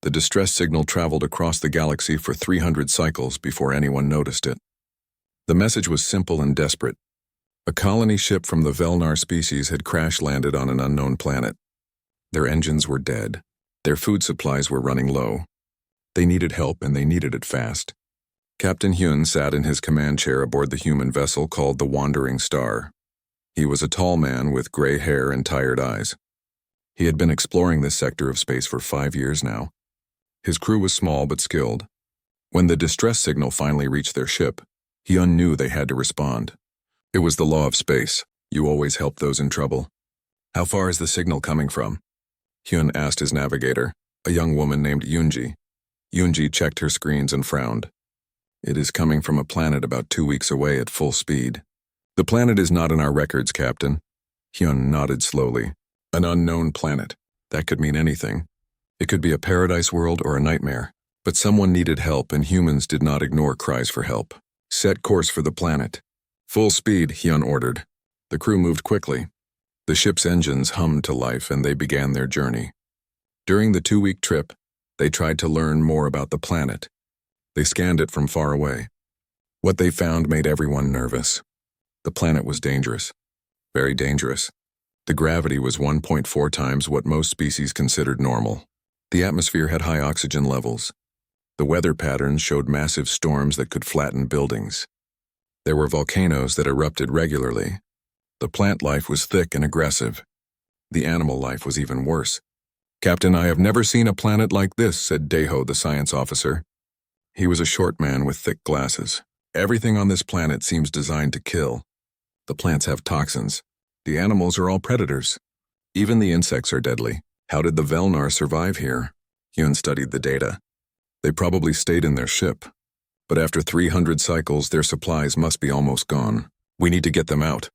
The distress signal traveled across the galaxy for 300 cycles before anyone noticed it. The message was simple and desperate. A colony ship from the Velnar species had crash-landed on an unknown planet. Their engines were dead. Their food supplies were running low. They needed help, and they needed it fast. Captain Hyun sat in his command chair aboard the human vessel called the Wandering Star. He was a tall man with gray hair and tired eyes. He had been exploring this sector of space for 5 years now. His crew was small but skilled. When the distress signal finally reached their ship, Hyun knew they had to respond. It was the law of space. You always help those in trouble. "How far is the signal coming from?" Hyun asked his navigator, a young woman named Yoonji. Yoonji checked her screens and frowned. "It is coming from a planet about 2 weeks away at full speed." "The planet is not in our records, Captain." Hyun nodded slowly. "An unknown planet. That could mean anything. It could be a paradise world or a nightmare. But someone needed help, and humans did not ignore cries for help. Set course for the planet." "Full speed," Hyun ordered. The crew moved quickly. The ship's engines hummed to life, and they began their journey. During the 2-week trip, they tried to learn more about the planet. They scanned it from far away. What they found made everyone nervous. The planet was dangerous. Very dangerous. The gravity was 1.4 times what most species considered normal. The atmosphere had high oxygen levels. The weather patterns showed massive storms that could flatten buildings. There were volcanoes that erupted regularly. The plant life was thick and aggressive. The animal life was even worse. "Captain, I have never seen a planet like this," said Daeho, the science officer. He was a short man with thick glasses. "Everything on this planet seems designed to kill. The plants have toxins. The animals are all predators. Even the insects are deadly. How did the Velnar survive here?" Hyun studied the data. They probably stayed in their ship. But after 300 cycles, their supplies must be almost gone. "We need to get them out."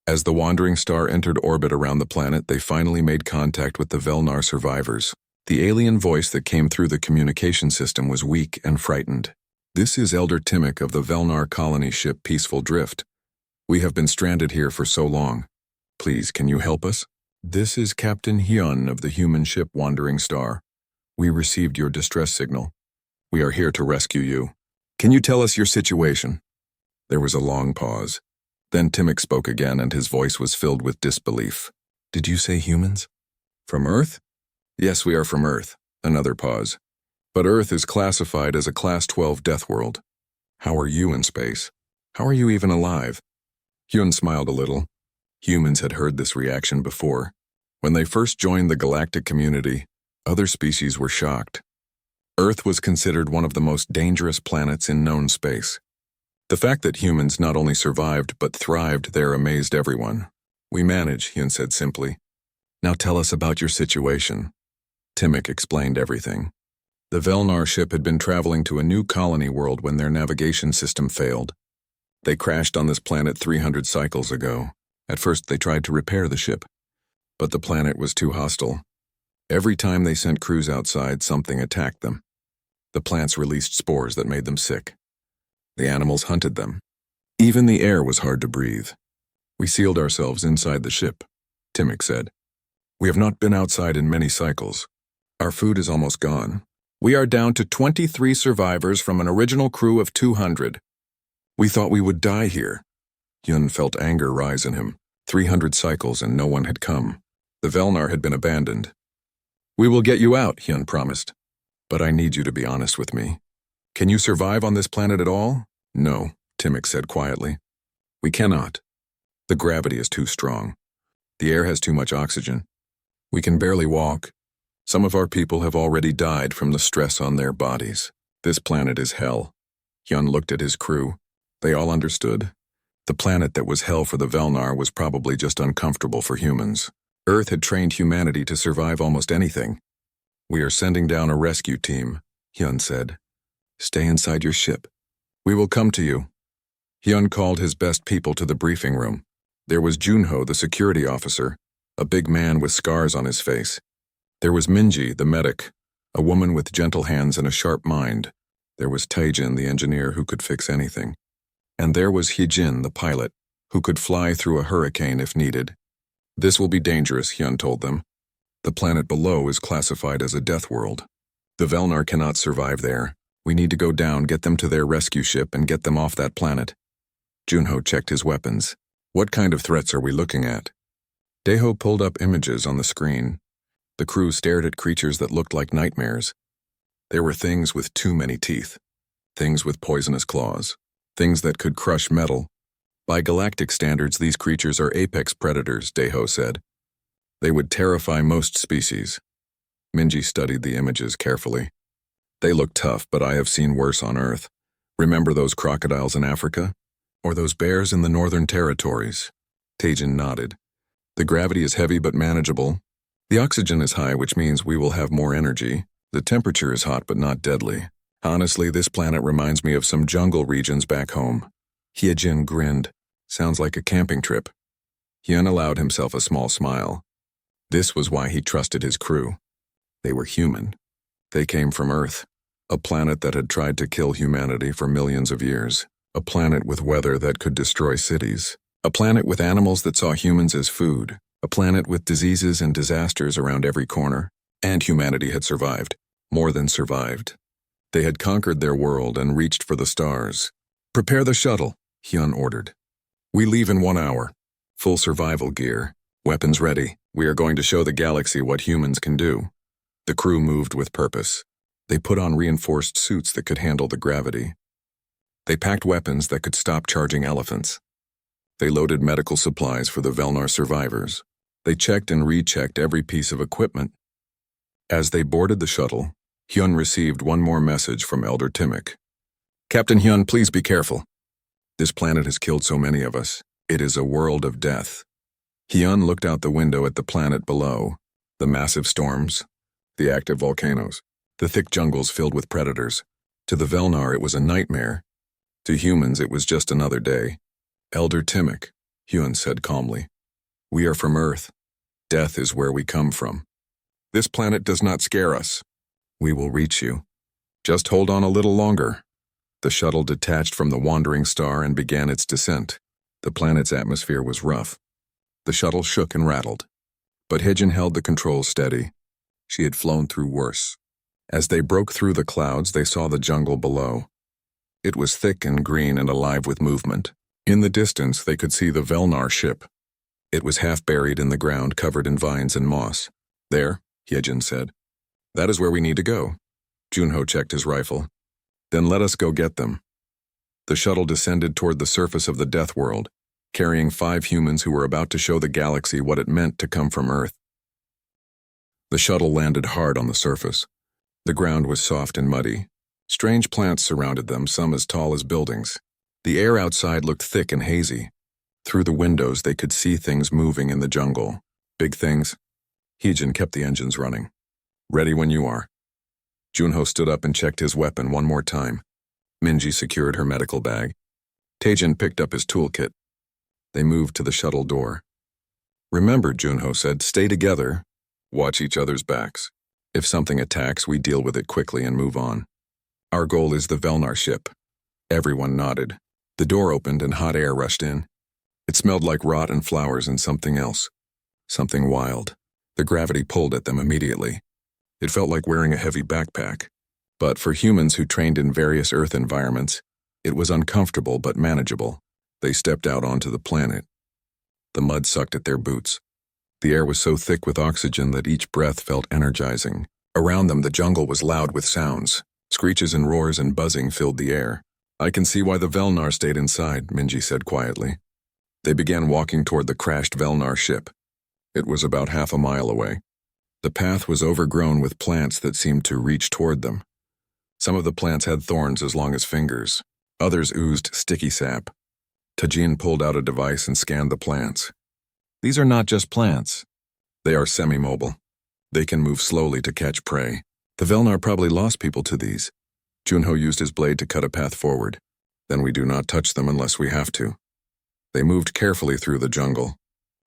As the Wandering Star entered orbit around the planet, they finally made contact with the Velnar survivors. The alien voice that came through the communication system was weak and frightened. "This is Elder Timmick of the Velnar colony ship Peaceful Drift. We have been stranded here for so long. Please, can you help us?" "This is Captain Hyun of the human ship Wandering Star. We received your distress signal. We are here to rescue you. Can you tell us your situation?" There was a long pause. Then Timmick spoke again, and his voice was filled with disbelief. "Did you say humans? From Earth?" "Yes, we are from Earth." Another pause. "But Earth is classified as a Class 12 death world. How are you in space? How are you even alive?" Hyun smiled a little. Humans had heard this reaction before. When they first joined the galactic community, other species were shocked. Earth was considered one of the most dangerous planets in known space. The fact that humans not only survived but thrived there amazed everyone. "We manage," Hyun said simply. "Now tell us about your situation." Timmick explained everything. The Velnar ship had been traveling to a new colony world when their navigation system failed. They crashed on this planet 300 cycles ago. At first they tried to repair the ship, but the planet was too hostile. Every time they sent crews outside, something attacked them. The plants released spores that made them sick. The animals hunted them. Even the air was hard to breathe. "We sealed ourselves inside the ship," Timmick said. "We have not been outside in many cycles. Our food is almost gone. We are down to 23 survivors from an original crew of 200. We thought we would die here." Hyun felt anger rise in him. 300 cycles and no one had come. The Velnar had been abandoned. "We will get you out," Hyun promised. "But I need you to be honest with me. Can you survive on this planet at all?" "No," Timmick said quietly. "We cannot. The gravity is too strong. The air has too much oxygen. We can barely walk. Some of our people have already died from the stress on their bodies. This planet is hell." Hyun looked at his crew. They all understood. The planet that was hell for the Velnar was probably just uncomfortable for humans. Earth had trained humanity to survive almost anything. "We are sending down a rescue team," Hyun said. "Stay inside your ship. We will come to you." Hyun called his best people to the briefing room. There was Junho, the security officer, a big man with scars on his face. There was Minji, the medic, a woman with gentle hands and a sharp mind. There was Taejin, the engineer who could fix anything. And there was Heejin, the pilot, who could fly through a hurricane if needed. "This will be dangerous," Hyun told them. "The planet below is classified as a death world. The Velnar cannot survive there. We need to go down, get them to their rescue ship, and get them off that planet. Junho checked his weapons. What kind of threats are we looking at? Deho pulled up images on the screen. The crew stared at creatures that looked like nightmares. There were things with too many teeth, things with poisonous claws, things that could crush metal. By galactic standards, these creatures are apex predators, Deho said. They would terrify most species. Minji studied the images carefully. They look tough, but I have seen worse on Earth. Remember those crocodiles in Africa? Or those bears in the Northern Territories? Teijin nodded. The gravity is heavy but manageable. The oxygen is high, which means we will have more energy. The temperature is hot but not deadly. Honestly, this planet reminds me of some jungle regions back home. Hyejin grinned. Sounds like a camping trip. Hyun allowed himself a small smile. This was why he trusted his crew. They were human. They came from Earth, a planet that had tried to kill humanity for millions of years, a planet with weather that could destroy cities, a planet with animals that saw humans as food, a planet with diseases and disasters around every corner, and humanity had survived, more than survived. They had conquered their world and reached for the stars. Prepare the shuttle, Hyun ordered. We leave in 1 hour. Full survival gear, weapons ready. We are going to show the galaxy what humans can do. The crew moved with purpose. They put on reinforced suits that could handle the gravity. They packed weapons that could stop charging elephants. They loaded medical supplies for the Velnar survivors. They checked and rechecked every piece of equipment. As they boarded the shuttle, Hyun received one more message from Elder Timmick. Captain Hyun, please be careful. This planet has killed so many of us. It is a world of death. Hyun looked out the window at the planet below. The massive storms, the active volcanoes, the thick jungles filled with predators. To the Velnar, it was a nightmare. To humans, it was just another day. Elder Timmick, Hyun said calmly. We are from Earth. Death is where we come from. This planet does not scare us. We will reach you. Just hold on a little longer. The shuttle detached from the wandering star and began its descent. The planet's atmosphere was rough. The shuttle shook and rattled. But Hyejin held the controls steady. She had flown through worse. As they broke through the clouds, they saw the jungle below. It was thick and green and alive with movement. In the distance, they could see the Velnar ship. It was half buried in the ground, covered in vines and moss. There, Hyejin said. That is where we need to go. Junho checked his rifle. Then let us go get them. The shuttle descended toward the surface of the Death World, carrying 5 humans who were about to show the galaxy what it meant to come from Earth. The shuttle landed hard on the surface. The ground was soft and muddy. Strange plants surrounded them, some as tall as buildings. The air outside looked thick and hazy. Through the windows, they could see things moving in the jungle. Big things. Hyejin kept the engines running. Ready when you are. Junho stood up and checked his weapon one more time. Minji secured her medical bag. Teijin picked up his toolkit. They moved to the shuttle door. Remember, Junho said, stay together. Watch each other's backs. If something attacks, we deal with it quickly and move on. Our goal is the Velnar ship. Everyone nodded. The door opened and hot air rushed in. It smelled like rot and flowers and something else. Something wild. The gravity pulled at them immediately. It felt like wearing a heavy backpack. But for humans who trained in various Earth environments, it was uncomfortable but manageable. They stepped out onto the planet. The mud sucked at their boots. The air was so thick with oxygen that each breath felt energizing. Around them, the jungle was loud with sounds. Screeches and roars and buzzing filled the air. I can see why the Velnar stayed inside, Minji said quietly. They began walking toward the crashed Velnar ship. It was about half a mile away. The path was overgrown with plants that seemed to reach toward them. Some of the plants had thorns as long as fingers. Others oozed sticky sap. Teijin pulled out a device and scanned the plants. These are not just plants. They are semi-mobile. They can move slowly to catch prey. The Velnar probably lost people to these. Junho used his blade to cut a path forward. Then we do not touch them unless we have to. They moved carefully through the jungle.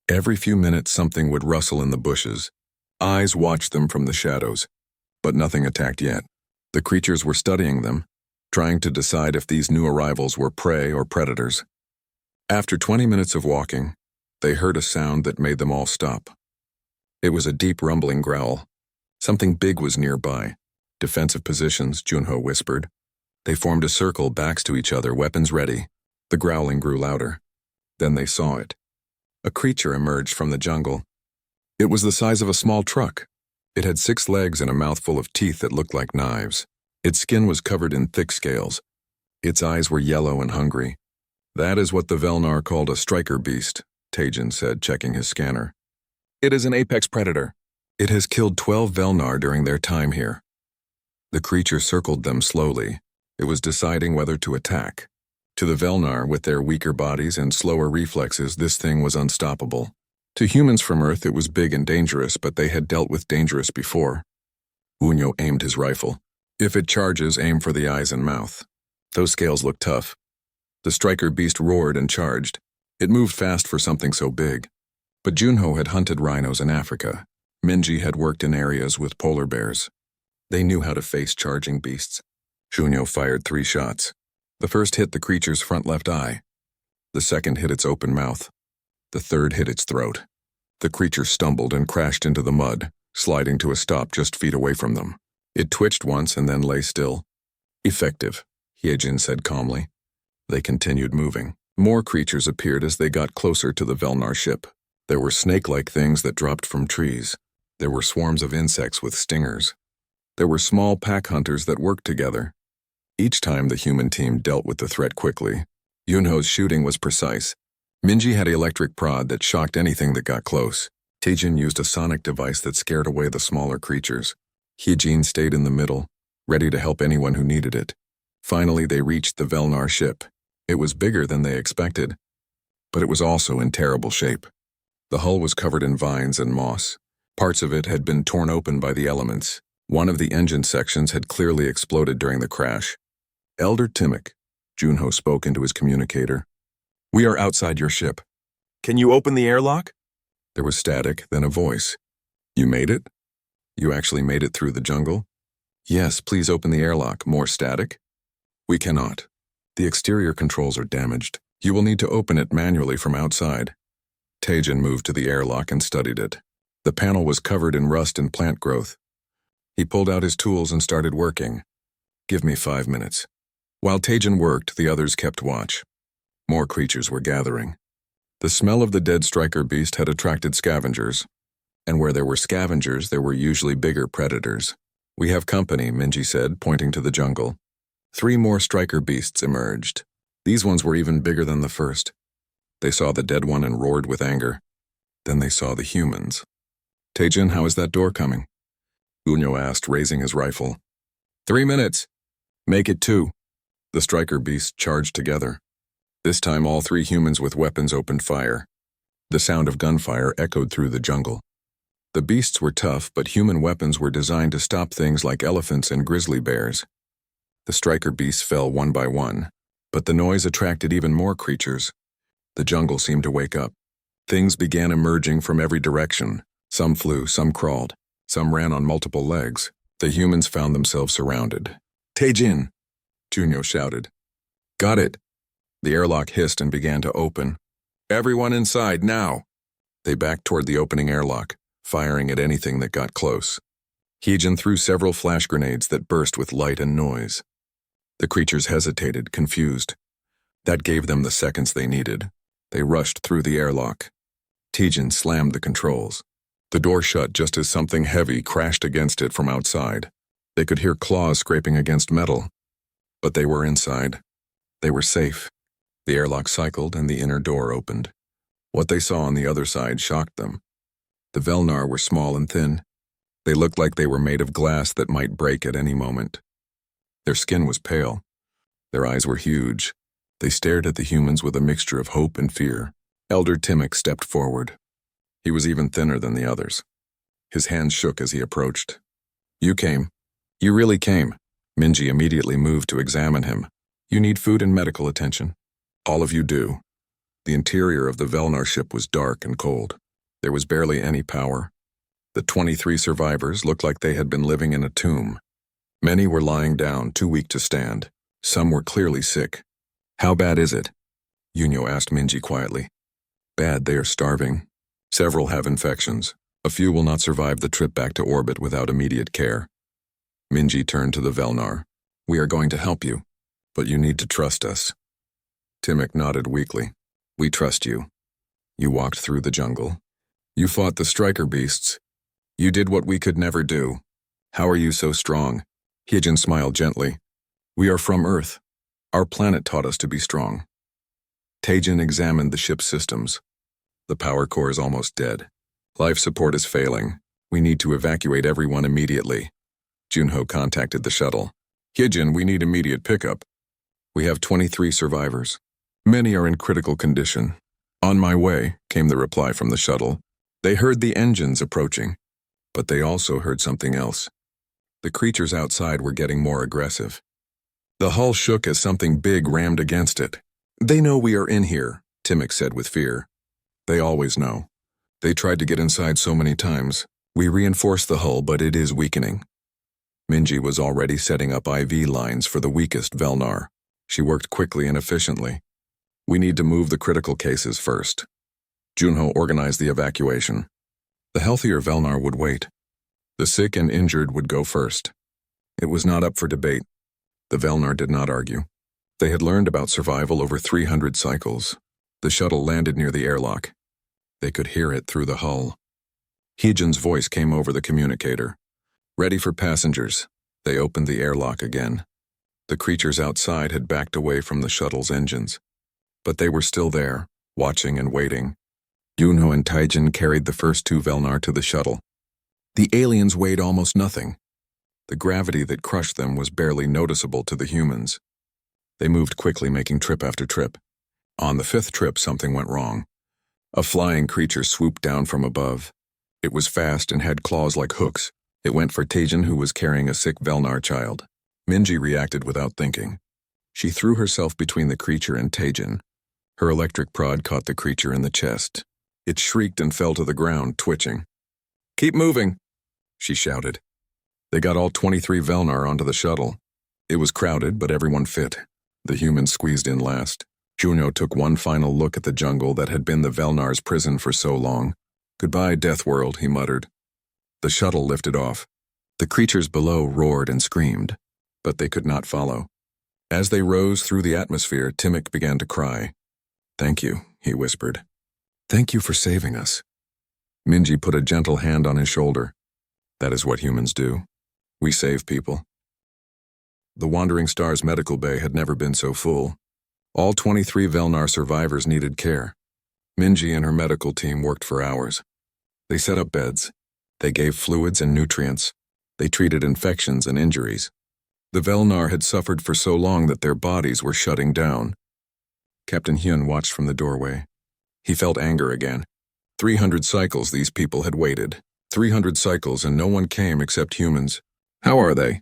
Every few minutes something would rustle in the bushes. Eyes watched them from the shadows, but nothing attacked yet. The creatures were studying them, trying to decide if these new arrivals were prey or predators. After 20 minutes of walking, they heard a sound that made them all stop. It was a deep rumbling growl. Something big was nearby. Defensive positions, Junho whispered. They formed a circle, backs to each other, weapons ready. The growling grew louder. Then they saw it. A creature emerged from the jungle. It was the size of a small truck. It had 6 legs and a mouthful of teeth that looked like knives. Its skin was covered in thick scales. Its eyes were yellow and hungry. That is what the Velnar called a striker beast, Tajin said, checking his scanner. It is an apex predator. It has killed 12 Velnar during their time here. The creature circled them slowly. It was deciding whether to attack. To the Velnar, with their weaker bodies and slower reflexes, this thing was unstoppable. To humans from Earth, it was big and dangerous, but they had dealt with dangerous before. Unyo aimed his rifle. If it charges, aim for the eyes and mouth. Those scales look tough. The striker beast roared and charged. It moved fast for something so big. But Junho had hunted rhinos in Africa. Minji had worked in areas with polar bears. They knew how to face charging beasts. Junho fired 3 shots. The first hit the creature's front left eye. The second hit its open mouth. The third hit its throat. The creature stumbled and crashed into the mud, sliding to a stop just feet away from them. It twitched once and then lay still. Effective, Hyejin said calmly. They continued moving. More creatures appeared as they got closer to the Velnar ship. There were snake-like things that dropped from trees. There were swarms of insects with stingers. There were small pack hunters that worked together. Each time the human team dealt with the threat quickly. Yunho's shooting was precise. Minji had an electric prod that shocked anything that got close. Taejin used a sonic device that scared away the smaller creatures. Hyejin stayed in the middle, ready to help anyone who needed it. Finally, they reached the Velnar ship. It was bigger than they expected, but it was also in terrible shape. The hull was covered in vines and moss. Parts of it had been torn open by the elements. One of the engine sections had clearly exploded during the crash. Elder Timok, Junho spoke into his communicator. We are outside your ship. Can you open the airlock? There was static, then a voice. You made it? You actually made it through the jungle? Yes, please open the airlock. More static? We cannot. The exterior controls are damaged. You will need to open it manually from outside. Taejin moved to the airlock and studied it. The panel was covered in rust and plant growth. He pulled out his tools and started working. Give me 5 minutes. While Taejin worked, the others kept watch. More creatures were gathering. The smell of the dead striker beast had attracted scavengers, and where there were scavengers, there were usually bigger predators. We have company, Minji said, pointing to the jungle. 3 more striker beasts emerged. These ones were even bigger than the first. They saw the dead one and roared with anger. Then they saw the humans. Taejin, how is that door coming? Unyo asked, raising his rifle. 3 minutes. Make it 2. The striker beasts charged together. This time all 3 humans with weapons opened fire. The sound of gunfire echoed through the jungle. The beasts were tough, but human weapons were designed to stop things like elephants and grizzly bears. The striker beasts fell one by one, but the noise attracted even more creatures. The jungle seemed to wake up. Things began emerging from every direction. Some flew, some crawled, some ran on multiple legs. The humans found themselves surrounded. Taejin! Junyo shouted. Got it. The airlock hissed and began to open. Everyone inside, now! They backed toward the opening airlock, firing at anything that got close. Hyejin threw several flash grenades that burst with light and noise. The creatures hesitated, confused. That gave them the seconds they needed. They rushed through the airlock. Taejin slammed the controls. The door shut just as something heavy crashed against it from outside. They could hear claws scraping against metal. But they were inside. They were safe. The airlock cycled and the inner door opened. What they saw on the other side shocked them. The Velnar were small and thin. They looked like they were made of glass that might break at any moment. Their skin was pale. Their eyes were huge. They stared at the humans with a mixture of hope and fear. Elder Timok stepped forward. He was even thinner than the others. His hands shook as he approached. You came. You really came. Minji immediately moved to examine him. You need food and medical attention. All of you do. The interior of the Velnar ship was dark and cold. There was barely any power. The 23 survivors looked like they had been living in a tomb. Many were lying down, too weak to stand. Some were clearly sick. How bad is it? Yunyo asked Minji quietly. Bad, they are starving. Several have infections. A few will not survive the trip back to orbit without immediate care. Minji turned to the Velnar. We are going to help you, but you need to trust us. Timok nodded weakly. We trust you. You walked through the jungle. You fought the striker beasts. You did what we could never do. How are you so strong? Hyejin smiled gently. We are from Earth. Our planet taught us to be strong. Taejin examined the ship's systems. The power core is almost dead. Life support is failing. We need to evacuate everyone immediately. Junho contacted the shuttle. Hyejin, we need immediate pickup. We have 23 survivors. Many are in critical condition. On my way, came the reply from the shuttle. They heard the engines approaching, but they also heard something else. The creatures outside were getting more aggressive. The hull shook as something big rammed against it. They know we are in here, Timok said with fear. They always know. They tried to get inside so many times. We reinforced the hull, but it is weakening. Minji was already setting up IV lines for the weakest Velnar. She worked quickly and efficiently. We need to move the critical cases first. Junho organized the evacuation. The healthier Velnar would wait. The sick and injured would go first. It was not up for debate. The Velnar did not argue. They had learned about survival over 300 cycles. The shuttle landed near the airlock. They could hear it through the hull. Hyejin's voice came over the communicator. Ready for passengers. They opened the airlock again. The creatures outside had backed away from the shuttle's engines. But they were still there, watching and waiting. Junho and Taejin carried the first two Velnar to the shuttle. The aliens weighed almost nothing. The gravity that crushed them was barely noticeable to the humans. They moved quickly, making trip after trip. On the fifth trip, something went wrong. A flying creature swooped down from above. It was fast and had claws like hooks. It went for Taejin, who was carrying a sick Velnar child. Minji reacted without thinking. She threw herself between the creature and Taejin. Her electric prod caught the creature in the chest. It shrieked and fell to the ground, twitching. Keep moving, she shouted. They got all 23 Velnar onto the shuttle. It was crowded, but everyone fit. The humans squeezed in last. Junho took one final look at the jungle that had been the Velnar's prison for so long. Goodbye, Deathworld, he muttered. The shuttle lifted off. The creatures below roared and screamed, but they could not follow. As they rose through the atmosphere, Timok began to cry. Thank you, he whispered. Thank you for saving us. Minji put a gentle hand on his shoulder. That is what humans do. We save people. The Wandering Star's medical bay had never been so full. All 23 Velnar survivors needed care. Minji and her medical team worked for hours. They set up beds. They gave fluids and nutrients. They treated infections and injuries. The Velnar had suffered for so long that their bodies were shutting down. Captain Hyun watched from the doorway. He felt anger again. 300 cycles these people had waited. 300 cycles and no one came except humans. How are they?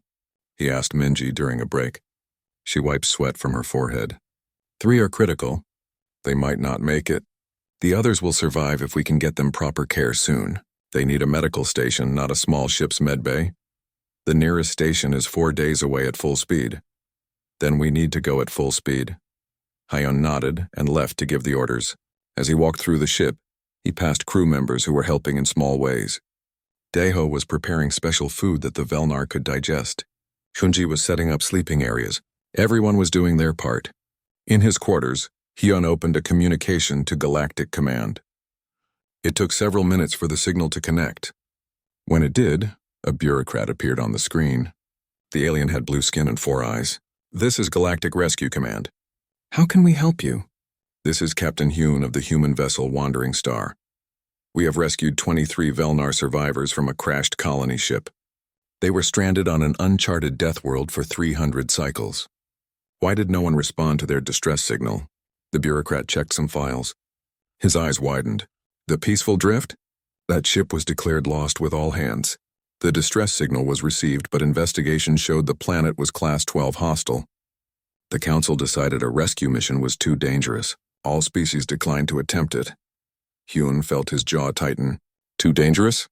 He asked Minji during a break. She wiped sweat from her forehead. 3 are critical. They might not make it. The others will survive if we can get them proper care soon. They need a medical station, not a small ship's medbay. The nearest station is 4 days away at full speed. Then we need to go at full speed. Hyun nodded and left to give the orders. As he walked through the ship, he passed crew members who were helping in small ways. Daeho was preparing special food that the Velnar could digest. Shunji was setting up sleeping areas. Everyone was doing their part. In his quarters, Hyun opened a communication to Galactic Command. It took several minutes for the signal to connect. When it did, a bureaucrat appeared on the screen. The alien had blue skin and 4 eyes. This is Galactic Rescue Command. How can we help you? This is Captain Hyun of the human vessel Wandering Star. We have rescued 23 Velnar survivors from a crashed colony ship. They were stranded on an uncharted death world for 300 cycles. Why did no one respond to their distress signal? The bureaucrat checked some files. His eyes widened. The peaceful drift? That ship was declared lost with all hands. The distress signal was received, but investigation showed the planet was Class 12 hostile. The Council decided a rescue mission was too dangerous. All species declined to attempt it. Hyun felt his jaw tighten. Too dangerous?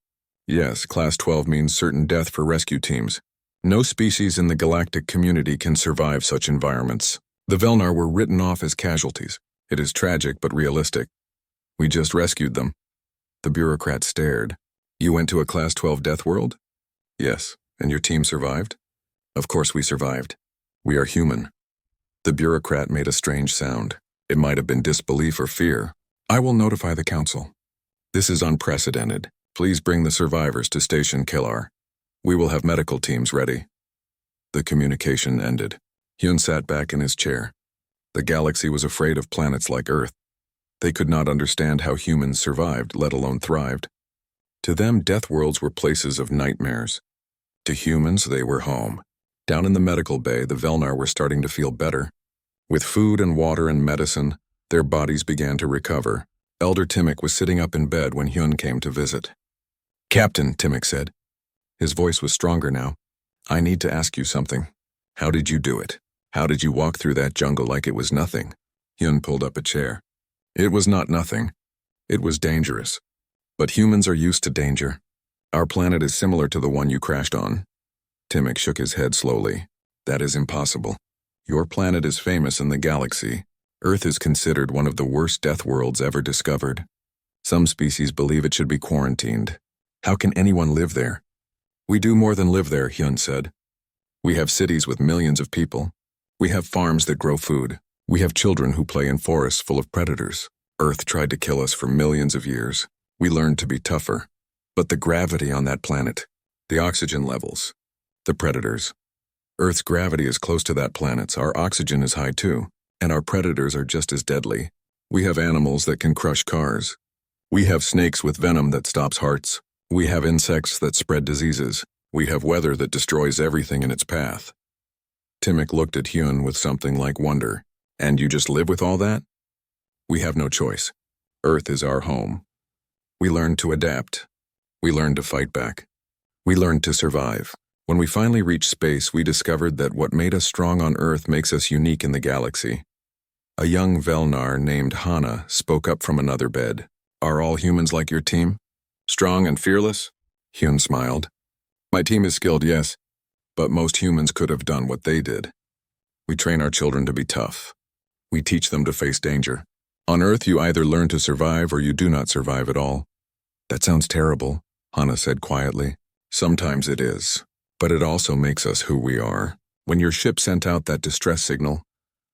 Yes, Class 12 means certain death for rescue teams. No species in the galactic community can survive such environments. The Velnar were written off as casualties. It is tragic but realistic. We just rescued them. The bureaucrat stared. You went to a Class 12 death world? Yes, and your team survived? Of course we survived. We are human. The bureaucrat made a strange sound. It might have been disbelief or fear. I will notify the council. This is unprecedented. Please bring the survivors to Station Kilar. We will have medical teams ready. The communication ended. Hyun sat back in his chair. The galaxy was afraid of planets like Earth. They could not understand how humans survived, let alone thrived. To them, death worlds were places of nightmares. To humans, they were home. Down in the medical bay, the Velnar were starting to feel better. With food and water and medicine, their bodies began to recover. Elder Timmick was sitting up in bed when Hyun came to visit. "Captain," Timmick said. His voice was stronger now. "I need to ask you something. How did you do it? How did you walk through that jungle like it was nothing?" Hyun pulled up a chair. "It was not nothing. It was dangerous. But humans are used to danger. Our planet is similar to the one you crashed on." Timmick shook his head slowly. "That is impossible. Your planet is famous in the galaxy. Earth is considered one of the worst death worlds ever discovered. Some species believe it should be quarantined. How can anyone live there?" "We do more than live there," Hyun said. "We have cities with millions of people. We have farms that grow food. We have children who play in forests full of predators. Earth tried to kill us for millions of years. We learned to be tougher. But the gravity on that planet, the oxygen levels, the predators. Earth's gravity is close to that planet's. Our oxygen is high too, and our predators are just as deadly. We have animals that can crush cars. We have snakes with venom that stops hearts. We have insects that spread diseases. We have weather that destroys everything in its path." Timmick looked at Hyun with something like wonder. "And you just live with all that?" "We have no choice. Earth is our home. We learned to adapt. We learned to fight back. We learned to survive. When we finally reached space, we discovered that what made us strong on Earth makes us unique in the galaxy." A young Velnar named Hana spoke up from another bed. "Are all humans like your team? Strong and fearless?" Hyun smiled. "My team is skilled, yes, but most humans could have done what they did. We train our children to be tough. We teach them to face danger. On Earth, you either learn to survive or you do not survive at all." "That sounds terrible," Hana said quietly. "Sometimes it is, but it also makes us who we are. When your ship sent out that distress signal,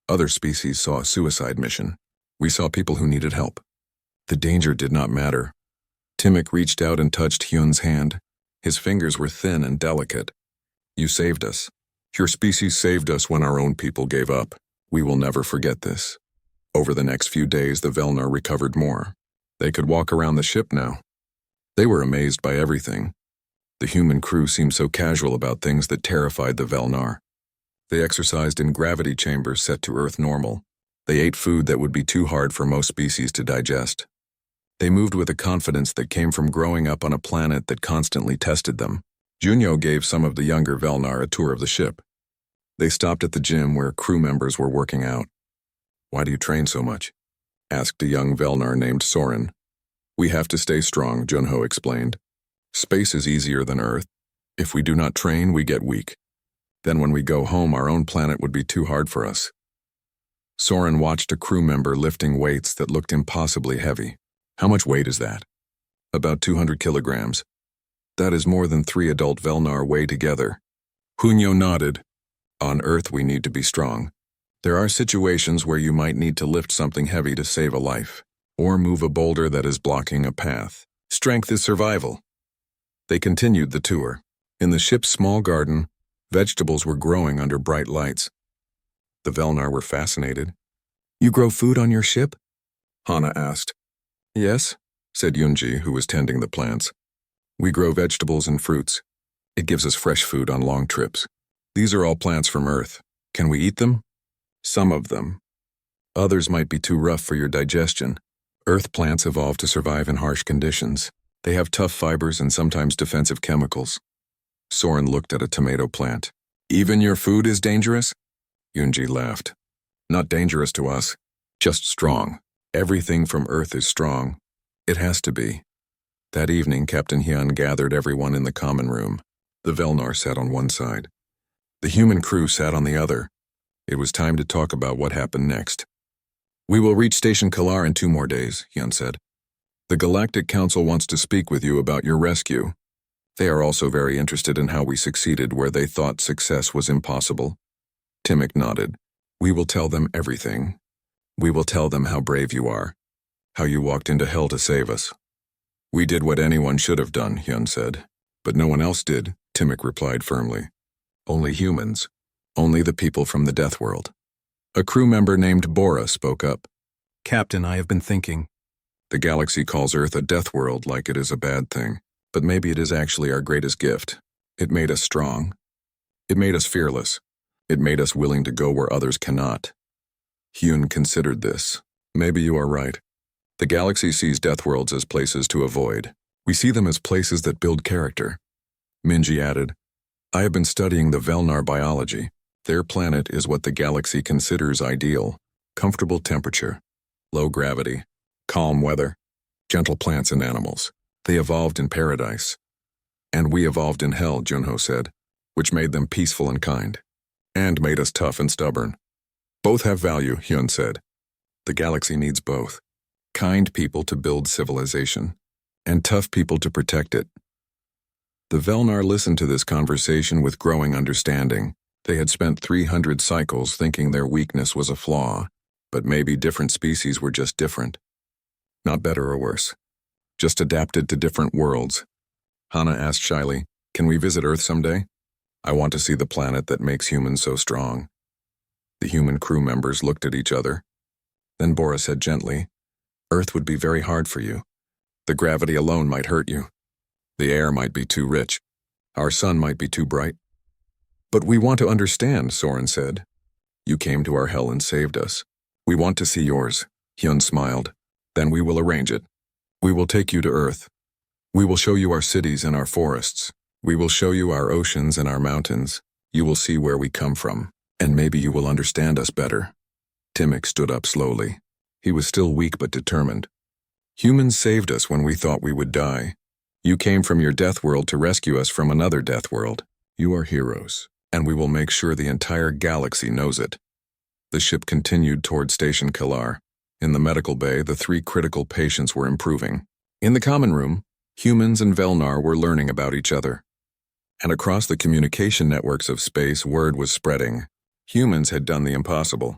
other species saw a suicide mission. We saw people who needed help. The danger did not matter." Timmick reached out and touched Hyun's hand. His fingers were thin and delicate. "You saved us. Your species saved us when our own people gave up. We will never forget this." Over the next few days, the Velnar recovered more. They could walk around the ship now. They were amazed by everything. The human crew seemed so casual about things that terrified the Velnar. They exercised in gravity chambers set to Earth normal. They ate food that would be too hard for most species to digest. They moved with a confidence that came from growing up on a planet that constantly tested them. Junyo gave some of the younger Velnar a tour of the ship. They stopped at the gym where crew members were working out. "Why do you train so much?" asked a young Velnar named Soren. "We have to stay strong," Junho explained. "Space is easier than Earth. If we do not train, we get weak. Then when we go home, our own planet would be too hard for us." Soren watched a crew member lifting weights that looked impossibly heavy. "How much weight is that?" "About 200 kilograms. That is more than 3 adult Velnar weigh together." Junyo nodded. "On Earth, we need to be strong. There are situations where you might need to lift something heavy to save a life, or move a boulder that is blocking a path. Strength is survival." They continued the tour. In the ship's small garden, vegetables were growing under bright lights. The Velnar were fascinated. "You grow food on your ship?" Hana asked. "Yes," said Yunji, who was tending the plants. "We grow vegetables and fruits. It gives us fresh food on long trips. These are all plants from Earth. Can we eat them?" "Some of them. Others might be too rough for your digestion. Earth plants evolved to survive in harsh conditions. They have tough fibers and sometimes defensive chemicals." Soren looked at a tomato plant. "Even your food is dangerous?" Yunji laughed. "Not dangerous to us, just strong. Everything from Earth is strong. It has to be." That evening, Captain Hyun gathered everyone in the common room. The Velnar sat on one side. The human crew sat on the other. It was time to talk about what happened next. "We will reach Station Kilar in 2 more days," Hyun said. "The Galactic Council wants to speak with you about your rescue. They are also very interested in how we succeeded where they thought success was impossible. Timmick nodded. We will tell them everything. We will tell them how brave you are, how you walked into hell to save us. We did what anyone should have done, Hyun said. But no one else did, Timmick replied firmly. Only humans. Only the people from the Deathworld. A crew member named Bora spoke up. Captain, I have been thinking. The galaxy calls Earth a Deathworld like it is a bad thing, but maybe it is actually our greatest gift. It made us strong. It made us fearless. It made us willing to go where others cannot. Hyun considered this. Maybe you are right. The galaxy sees Deathworlds as places to avoid. We see them as places that build character. Minji added, I have been studying the Velnar biology. Their planet is what the galaxy considers ideal. Comfortable temperature, low gravity, calm weather, gentle plants and animals. They evolved in paradise. And we evolved in hell, Junho said, which made them peaceful and kind. And made us tough and stubborn. Both have value, Hyun said. The galaxy needs both. Kind people to build civilization, and tough people to protect it. The Velnar listened to this conversation with growing understanding. They had spent 300 cycles thinking their weakness was a flaw, but maybe different species were just different. Not better or worse. Just adapted to different worlds. Hana asked shyly, can we visit Earth someday? I want to see the planet that makes humans so strong. The human crew members looked at each other. Then Bora said gently, Earth would be very hard for you. The gravity alone might hurt you. The air might be too rich. Our sun might be too bright. But we want to understand, Soren said. You came to our hell and saved us. We want to see yours. Hyun smiled. Then we will arrange it. We will take you to Earth. We will show you our cities and our forests. We will show you our oceans and our mountains. You will see where we come from, and maybe you will understand us better. Timmick stood up slowly. He was still weak but determined. Humans saved us when we thought we would die. You came from your death world to rescue us from another death world. You are heroes, and we will make sure the entire galaxy knows it. The ship continued toward Station Kalar. In the medical bay, the 3 critical patients were improving. In the common room, humans and Velnar were learning about each other. And across the communication networks of space, word was spreading. Humans had done the impossible.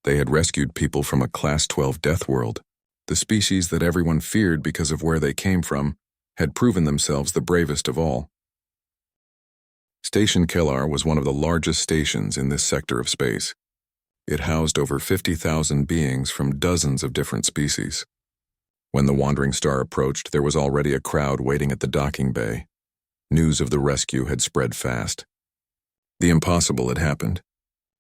They had rescued people from a Class 12 death world. The species that everyone feared because of where they came from had proven themselves the bravest of all. Station Kellar was one of the largest stations in this sector of space. It housed over 50,000 beings from dozens of different species. When the wandering star approached, there was already a crowd waiting at the docking bay. News of the rescue had spread fast. The impossible had happened.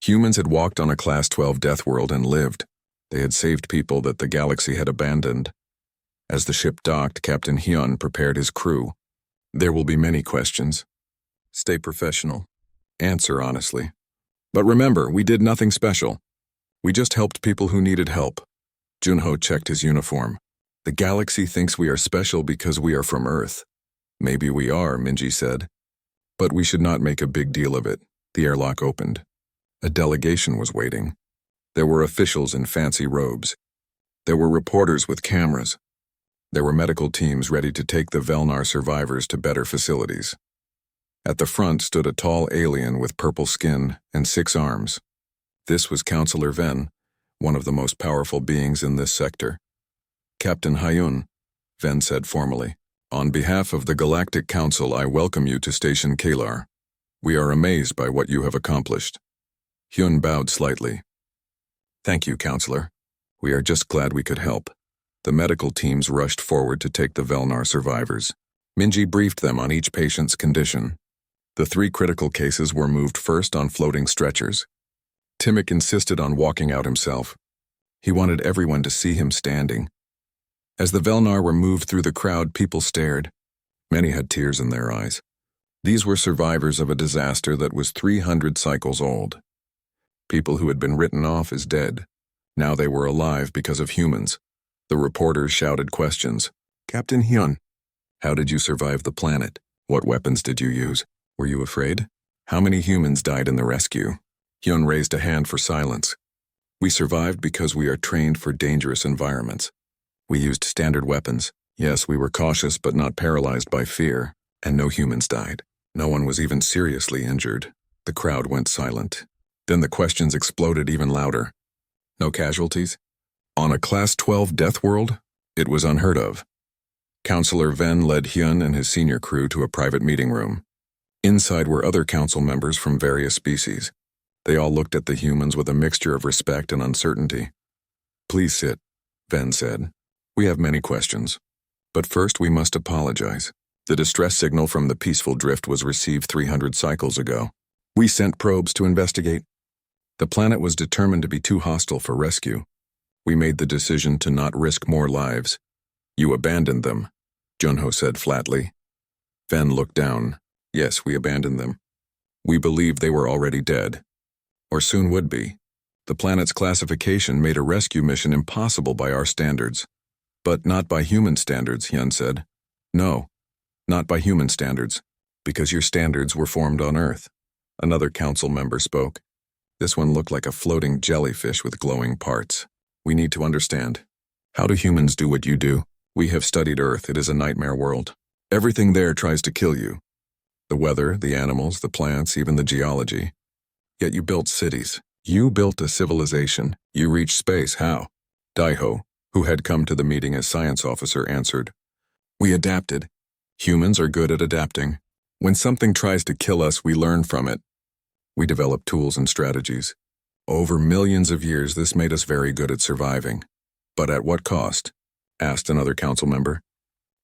Humans had walked on a Class 12 death world and lived. They had saved people that the galaxy had abandoned. As the ship docked, Captain Hyun prepared his crew. There will be many questions. Stay professional. Answer honestly. But remember, we did nothing special. We just helped people who needed help. Junho checked his uniform. The galaxy thinks we are special because we are from Earth. Maybe we are, Minji said. But we should not make a big deal of it. The airlock opened. A delegation was waiting. There were officials in fancy robes. There were reporters with cameras. There were medical teams ready to take the Velnar survivors to better facilities. At the front stood a tall alien with purple skin and 6 arms. This was Counselor Ven, one of the most powerful beings in this sector. Captain Hyun, Ven said formally, on behalf of the Galactic Council, I welcome you to Station Kalar. We are amazed by what you have accomplished. Hyun bowed slightly. Thank you, Counselor. We are just glad we could help. The medical teams rushed forward to take the Velnar survivors. Minji briefed them on each patient's condition. The 3 critical cases were moved first on floating stretchers. Timmick insisted on walking out himself. He wanted everyone to see him standing. As the Velnar were moved through the crowd, people stared. Many had tears in their eyes. These were survivors of a disaster that was 300 cycles old. People who had been written off as dead. Now they were alive because of humans. The reporters shouted questions. Captain Hyun, how did you survive the planet? What weapons did you use? Were you afraid? How many humans died in the rescue? Hyun raised a hand for silence. We survived because we are trained for dangerous environments. We used standard weapons. Yes, we were cautious but not paralyzed by fear. and no humans died. No one was even seriously injured. The crowd went silent. Then the questions exploded even louder. No casualties? On a Class 12 death world? It was unheard of. Counselor Ven led Hyun and his senior crew to a private meeting room. Inside were other council members from various species. They all looked at the humans with a mixture of respect and uncertainty. "Please sit," Ven said. "We have many questions. But first we must apologize. The distress signal from the peaceful drift was received 300 cycles ago. We sent probes to investigate. The planet was determined to be too hostile for rescue. We made the decision to not risk more lives. You abandoned them," Junho said flatly. Ven looked down. "Yes, we abandoned them. We believed they were already dead. Or soon would be. The planet's classification made a rescue mission impossible by our standards. But not by human standards," Hyun said. "No, not by human standards, because your standards were formed on Earth." Another council member spoke. This one looked like a floating jellyfish with glowing parts. "We need to understand. How do humans do what you do? We have studied Earth. It is a nightmare world. Everything there tries to kill you. The weather, the animals, the plants, even the geology. Yet you built cities. You built a civilization. You reached space. How?" Daiho, who had come to the meeting as science officer, answered. "We adapted. Humans are good at adapting. When something tries to kill us, we learn from it. We develop tools and strategies. Over millions of years, this made us very good at surviving. But at what cost?" asked another council member.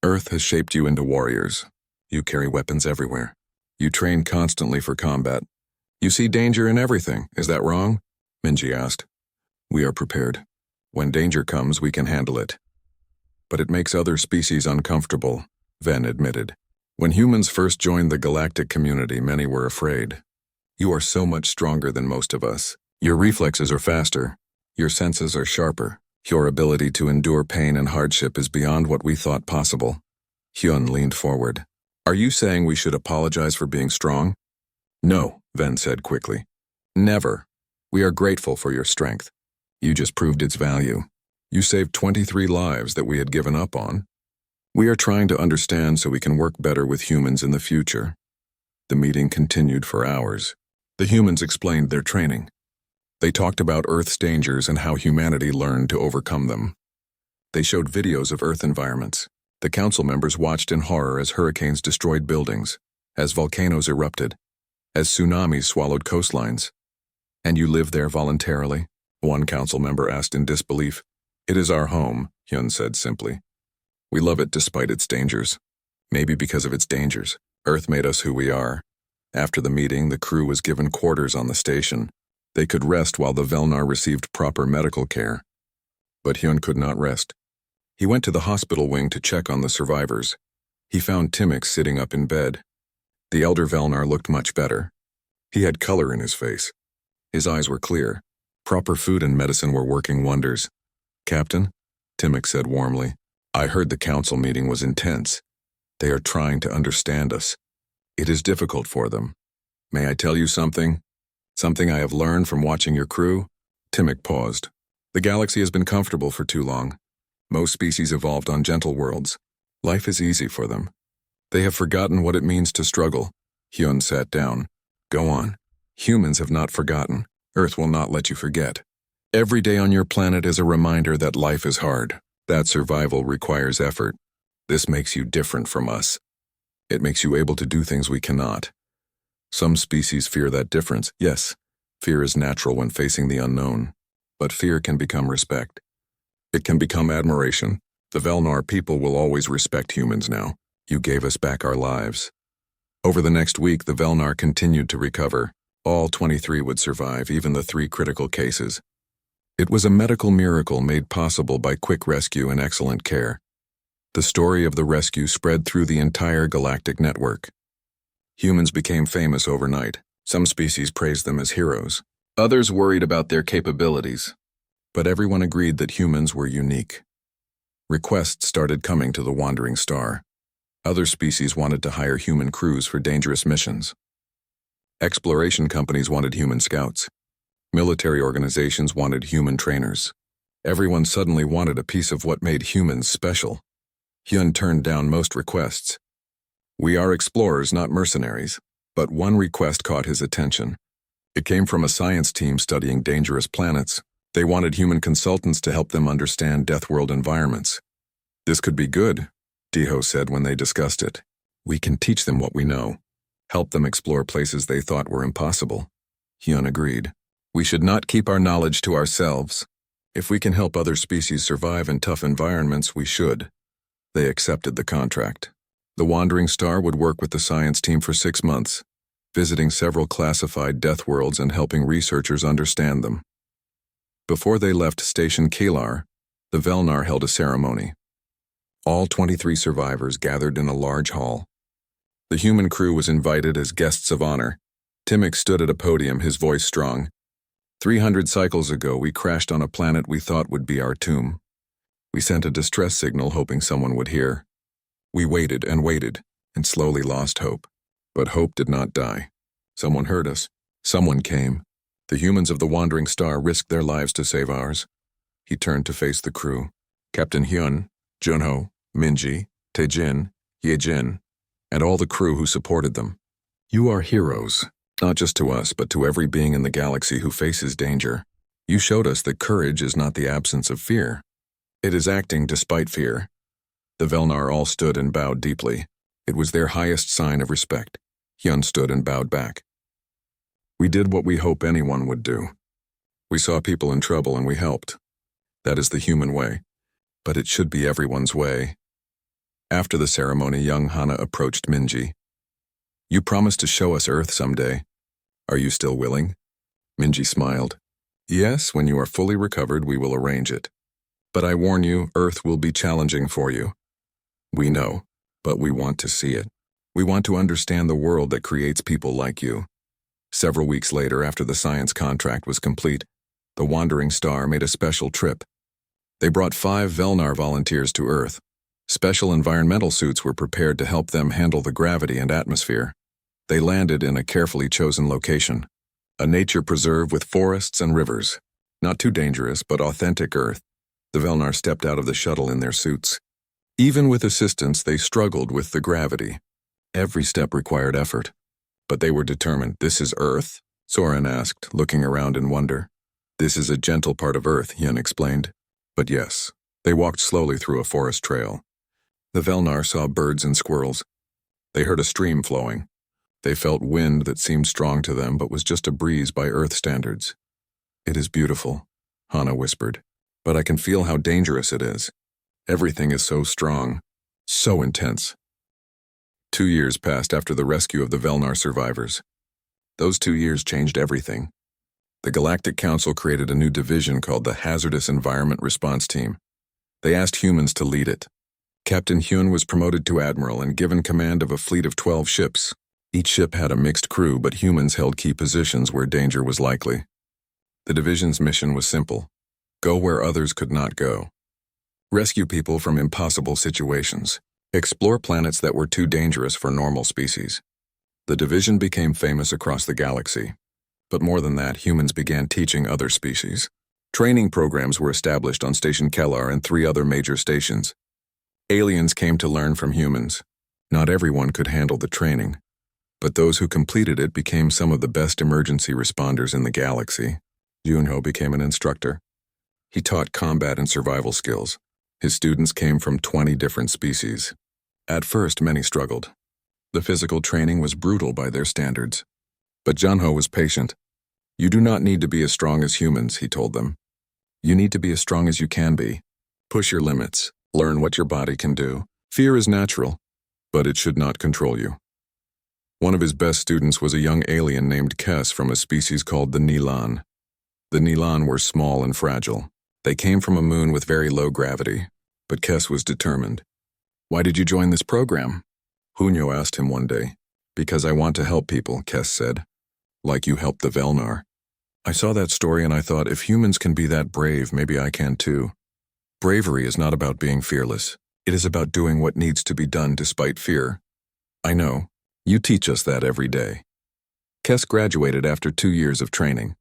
"Earth has shaped you into warriors. You carry weapons everywhere. You train constantly for combat. You see danger in everything. Is that wrong?" Minji asked. "We are prepared. When danger comes, we can handle it. But it makes other species uncomfortable," Ven admitted. "When humans first joined the galactic community, many were afraid. You are so much stronger than most of us. Your reflexes are faster. Your senses are sharper. Your ability to endure pain and hardship is beyond what we thought possible." Hyun leaned forward. "Are you saying we should apologize for being strong?" "No," Ven said quickly. "Never. We are grateful for your strength. You just proved its value. You saved 23 lives that we had given up on. We are trying to understand so we can work better with humans in the future." The meeting continued for hours. The humans explained their training. They talked about Earth's dangers and how humanity learned to overcome them. They showed videos of Earth environments. The council members watched in horror as hurricanes destroyed buildings, as volcanoes erupted, as tsunamis swallowed coastlines. "And you live there voluntarily?" one council member asked in disbelief. "It is our home," Hyun said simply. "We love it despite its dangers. Maybe because of its dangers, Earth made us who we are." After the meeting, the crew was given quarters on the station. They could rest while the Velnar received proper medical care. But Hyun could not rest. He went to the hospital wing to check on the survivors. He found Timix sitting up in bed. The elder Velnar looked much better. He had color in his face. His eyes were clear. Proper food and medicine were working wonders. "Captain," Timix said warmly, "I heard the council meeting was intense. They are trying to understand us. It is difficult for them. May I tell you something? Something I have learned from watching your crew?" Timix paused. "The galaxy has been comfortable for too long. Most species evolved on gentle worlds. Life is easy for them. They have forgotten what it means to struggle." Hyun sat down. "Go on. Humans have not forgotten. Earth will not let you forget. Every day on your planet is a reminder that life is hard, that survival requires effort. This makes you different from us. It makes you able to do things we cannot. Some species fear that difference. Yes, fear is natural when facing the unknown. But fear can become respect. It can become admiration. The Velnar people will always respect humans now. You gave us back our lives." Over the next week, the Velnar continued to recover. All 23 would survive, even the 3 critical cases. It was a medical miracle made possible by quick rescue and excellent care. The story of the rescue spread through the entire galactic network. Humans became famous overnight. Some species praised them as heroes. Others worried about their capabilities. But everyone agreed that humans were unique. Requests started coming to the Wandering Star. Other species wanted to hire human crews for dangerous missions. Exploration companies wanted human scouts. Military organizations wanted human trainers. Everyone suddenly wanted a piece of what made humans special. Hyun turned down most requests. We are explorers, not mercenaries. But one request caught his attention. It came from a science team studying dangerous planets. They wanted human consultants to help them understand Deathworld environments. This could be good, Diho said when they discussed it. We can teach them what we know. Help them explore places they thought were impossible. Hyun agreed. We should not keep our knowledge to ourselves. If we can help other species survive in tough environments, we should. They accepted the contract. The Wandering Star would work with the science team for 6 months, visiting several classified death worlds and helping researchers understand them. Before they left Station Kalar, the Velnar held a ceremony. All 23 survivors gathered in a large hall. The human crew was invited as guests of honor. Timmick stood at a podium, his voice strong. 300 cycles ago, we crashed on a planet we thought would be our tomb. We sent a distress signal hoping someone would hear. We waited and slowly lost hope. But hope did not die. Someone heard us. Someone came. The humans of the Wandering Star risked their lives to save ours. He turned to face the crew. Captain Hyun, Junho, Minji, Taejin, Yejin, and all the crew who supported them. You are heroes, not just to us, but to every being in the galaxy who faces danger. You showed us that courage is not the absence of fear. It is acting despite fear. The Velnar all stood and bowed deeply. It was their highest sign of respect. Hyun stood and bowed back. We did what we hope anyone would do. We saw people in trouble and we helped. That is the human way. But it should be everyone's way. After the ceremony, young Hana approached Minji. You promised to show us Earth someday. Are you still willing? Minji smiled. Yes, when you are fully recovered, we will arrange it. But I warn you, Earth will be challenging for you. We know, but we want to see it. We want to understand the world that creates people like you. Several weeks later, after the science contract was complete, the Wandering Star made a special trip. They brought 5 Velnar volunteers to Earth. Special environmental suits were prepared to help them handle the gravity and atmosphere. They landed in a carefully chosen location, a nature preserve with forests and rivers. Not too dangerous, but authentic Earth. The Velnar stepped out of the shuttle in their suits. Even with assistance, they struggled with the gravity. Every step required effort. But they were determined. This is Earth? Soren asked, looking around in wonder. This is a gentle part of Earth, Hyun explained. But yes, they walked slowly through a forest trail. The Velnar saw birds and squirrels. They heard a stream flowing. They felt wind that seemed strong to them but was just a breeze by Earth standards. It is beautiful, Hana whispered, but I can feel how dangerous it is. Everything is so strong, so intense. 2 years passed after the rescue of the Velnar survivors. Those 2 years changed everything. The Galactic Council created a new division called the Hazardous Environment Response Team. They asked humans to lead it. Captain Hyun was promoted to admiral and given command of a fleet of 12 ships. Each ship had a mixed crew, but humans held key positions where danger was likely. The division's mission was simple: go where others could not go. Rescue people from impossible situations. Explore planets that were too dangerous for normal species. The division became famous across the galaxy. But more than that, humans began teaching other species. Training programs were established on Station Kellar and 3 other major stations. Aliens came to learn from humans. Not everyone could handle the training, but those who completed it became some of the best emergency responders in the galaxy. Junho became an instructor. He taught combat and survival skills. His students came from 20 different species. At first, many struggled. The physical training was brutal by their standards. But Junho was patient. You do not need to be as strong as humans, he told them. You need to be as strong as you can be. Push your limits. Learn what your body can do. Fear is natural, but it should not control you. One of his best students was a young alien named Kes from a species called the Nilan. The Nilan were small and fragile. They came from a moon with very low gravity, but Kes was determined. Why did you join this program? Hunyo asked him one day. Because I want to help people, Kes said. Like you helped the Velnar. I saw that story and I thought, if humans can be that brave, maybe I can too. Bravery is not about being fearless. It is about doing what needs to be done despite fear. I know. You teach us that every day. Kes graduated after 2 years of training.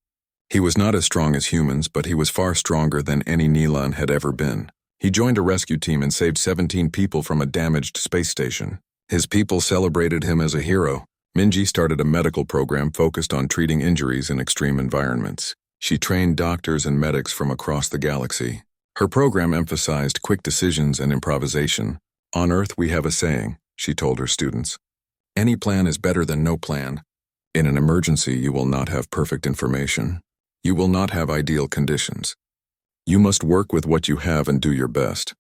He was not as strong as humans, but he was far stronger than any Nilan had ever been. He joined a rescue team and saved 17 people from a damaged space station. His people celebrated him as a hero. Minji started a medical program focused on treating injuries in extreme environments. She trained doctors and medics from across the galaxy. Her program emphasized quick decisions and improvisation. On Earth, we have a saying, she told her students. Any plan is better than no plan. In an emergency, you will not have perfect information. You will not have ideal conditions. You must work with what you have and do your best.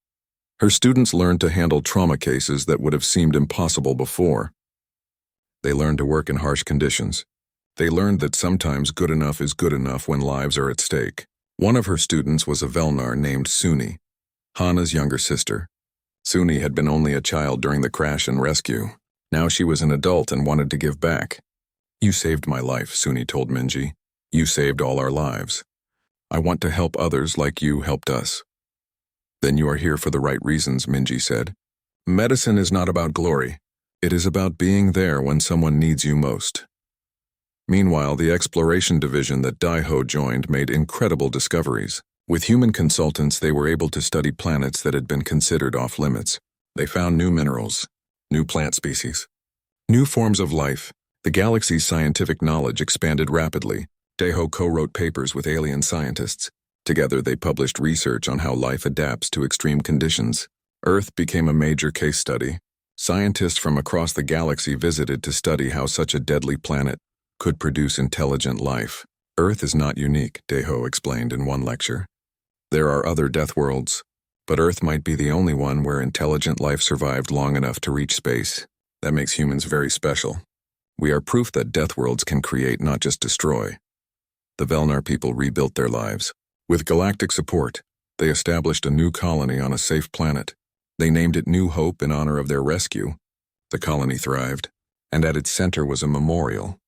Her students learned to handle trauma cases that would have seemed impossible before. They learned to work in harsh conditions. They learned that sometimes good enough is good enough when lives are at stake. One of her students was a Velnar named Suni, Hana's younger sister. Suni had been only a child during the crash and rescue. Now she was an adult and wanted to give back. You saved my life, Suni told Minji. You saved all our lives. I want to help others like you helped us. Then you are here for the right reasons, Minji said. Medicine is not about glory. It is about being there when someone needs you most. Meanwhile, the exploration division that Daiho joined made incredible discoveries. With human consultants, they were able to study planets that had been considered off-limits. They found new minerals, new plant species, new forms of life. The galaxy's scientific knowledge expanded rapidly. Daiho co-wrote papers with alien scientists. Together, they published research on how life adapts to extreme conditions. Earth became a major case study. Scientists from across the galaxy visited to study how such a deadly planet could produce intelligent life. Earth is not unique, Daiho explained in one lecture. There are other death worlds, but Earth might be the only one where intelligent life survived long enough to reach space. That makes humans very special. We are proof that death worlds can create, not just destroy. The Velnar people rebuilt their lives. With galactic support, they established a new colony on a safe planet. They named it New Hope in honor of their rescue. The colony thrived, and at its center was a memorial.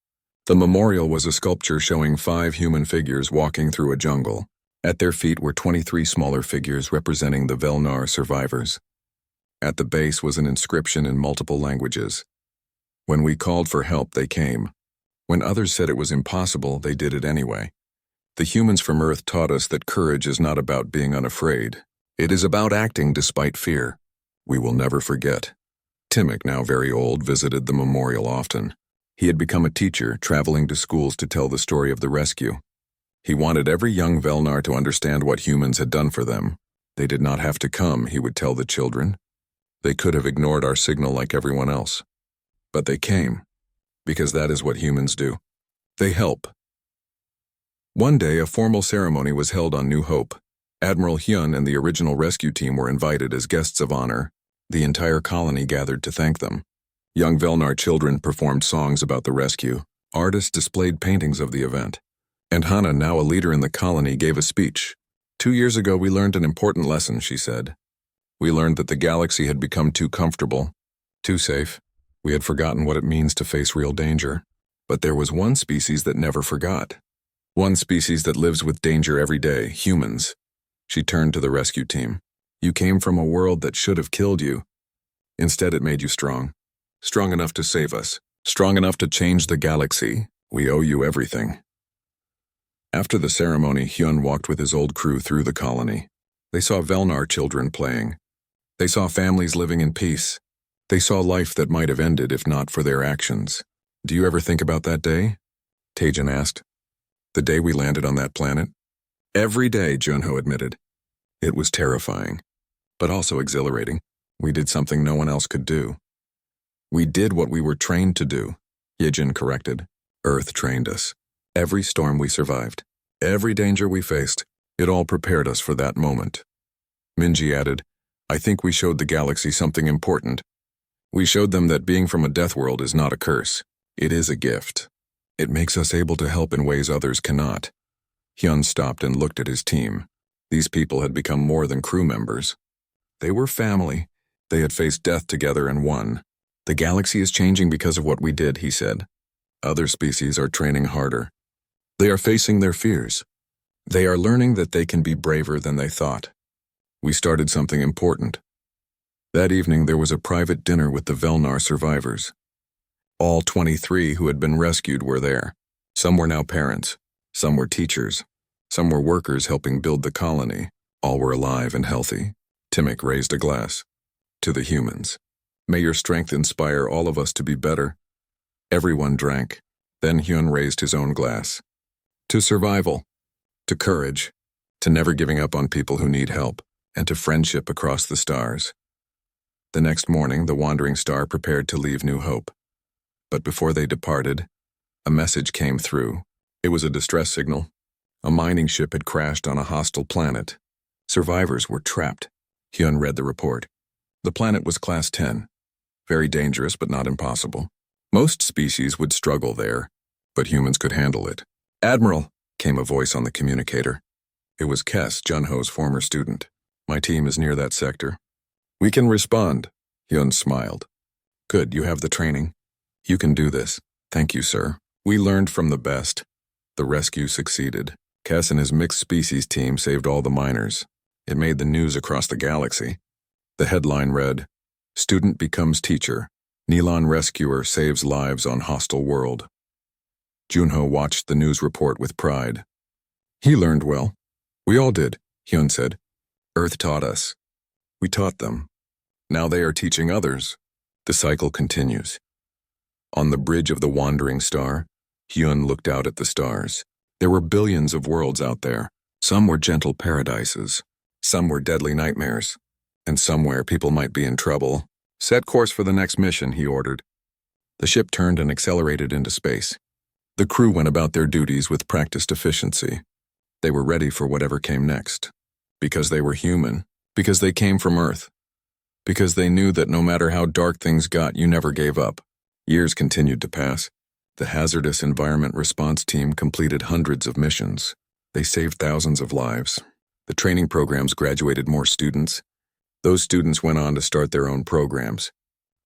The memorial was a sculpture showing 5 human figures walking through a jungle. At their feet were 23 smaller figures representing the Velnar survivors. At the base was an inscription in multiple languages. When we called for help, they came. When others said it was impossible, they did it anyway. The humans from Earth taught us that courage is not about being unafraid. It is about acting despite fear. We will never forget. Timmick, now very old, visited the memorial often. He had become a teacher, traveling to schools to tell the story of the rescue. He wanted every young Velnar to understand what humans had done for them. They did not have to come, he would tell the children. They could have ignored our signal like everyone else. But they came, because that is what humans do. They help. One day, a formal ceremony was held on New Hope. Admiral Hyun and the original rescue team were invited as guests of honor. The entire colony gathered to thank them. Young Velnar children performed songs about the rescue. Artists displayed paintings of the event. And Hana, now a leader in the colony, gave a speech. 2 years ago, we learned an important lesson, she said. We learned that the galaxy had become too comfortable, too safe. We had forgotten what it means to face real danger. But there was one species that never forgot. One species that lives with danger every day, humans. She turned to the rescue team. You came from a world that should have killed you. Instead, it made you strong. Strong enough to save us. Strong enough to change the galaxy. We owe you everything. After the ceremony, Hyun walked with his old crew through the colony. They saw Velnar children playing. They saw families living in peace. They saw life that might have ended if not for their actions. Do you ever think about that day? Taejin asked. The day we landed on that planet? Every day, Junho admitted. It was terrifying, but also exhilarating. We did something no one else could do. We did what we were trained to do, Yejin corrected. Earth trained us. Every storm we survived, every danger we faced, it all prepared us for that moment. Minji added, I think we showed the galaxy something important. We showed them that being from a death world is not a curse. It is a gift. It makes us able to help in ways others cannot. Hyun stopped and looked at his team. These people had become more than crew members. They were family. They had faced death together and won. The galaxy is changing because of what we did, he said. Other species are training harder. They are facing their fears. They are learning that they can be braver than they thought. We started something important. That evening there was a private dinner with the Velnar survivors. All 23 who had been rescued were there. Some were now parents. Some were teachers. Some were workers helping build the colony. All were alive and healthy. Timmick raised a glass. To the humans. May your strength inspire all of us to be better. Everyone drank. Then Hyun raised his own glass. To survival, to courage, to never giving up on people who need help, and to friendship across the stars. The next morning, the wandering star prepared to leave New Hope. But before they departed, a message came through. It was a distress signal. A mining ship had crashed on a hostile planet. Survivors were trapped. Hyun read the report. The planet was Class 10. Very dangerous, but not impossible. Most species would struggle there, but humans could handle it. "Admiral," came a voice on the communicator. It was Kes, Junho's former student. "My team is near that sector." "We can respond," Hyun smiled. "Good, you have the training. You can do this." "Thank you, sir. We learned from the best." The rescue succeeded. Kes and his mixed species team saved all the miners. It made the news across the galaxy. The headline read, "Student becomes teacher. Neelon rescuer saves lives on hostile world." Junho watched the news report with pride. He learned well. "We all did," Hyun said. "Earth taught us. We taught them. Now they are teaching others." The cycle continues. On the bridge of the wandering star, Hyun looked out at the stars. There were billions of worlds out there. Some were gentle paradises. Some were deadly nightmares. And somewhere people might be in trouble. "Set course for the next mission," he ordered. The ship turned and accelerated into space. The crew went about their duties with practiced efficiency. They were ready for whatever came next. Because they were human. Because they came from Earth. Because they knew that no matter how dark things got, you never gave up. Years continued to pass. The Hazardous Environment Response Team completed hundreds of missions. They saved thousands of lives. The training programs graduated more students. Those students went on to start their own programs.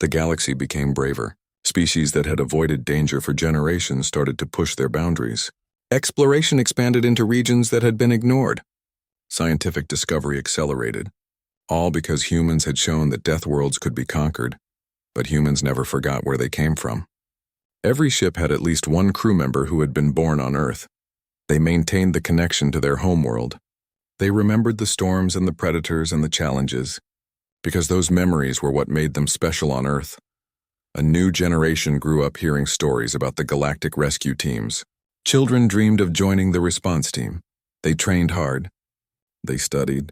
The galaxy became braver. Species that had avoided danger for generations started to push their boundaries. Exploration expanded into regions that had been ignored. Scientific discovery accelerated. All because humans had shown that death worlds could be conquered. But humans never forgot where they came from. Every ship had at least one crew member who had been born on Earth. They maintained the connection to their homeworld. They remembered the storms and the predators and the challenges, because those memories were what made them special on Earth. A new generation grew up hearing stories about the galactic rescue teams. Children dreamed of joining the response team. They trained hard. They studied.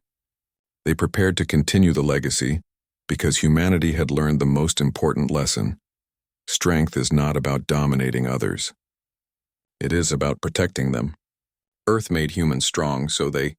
They prepared to continue the legacy, because humanity had learned the most important lesson. Strength is not about dominating others. It is about protecting them. Earth made humans strong, so they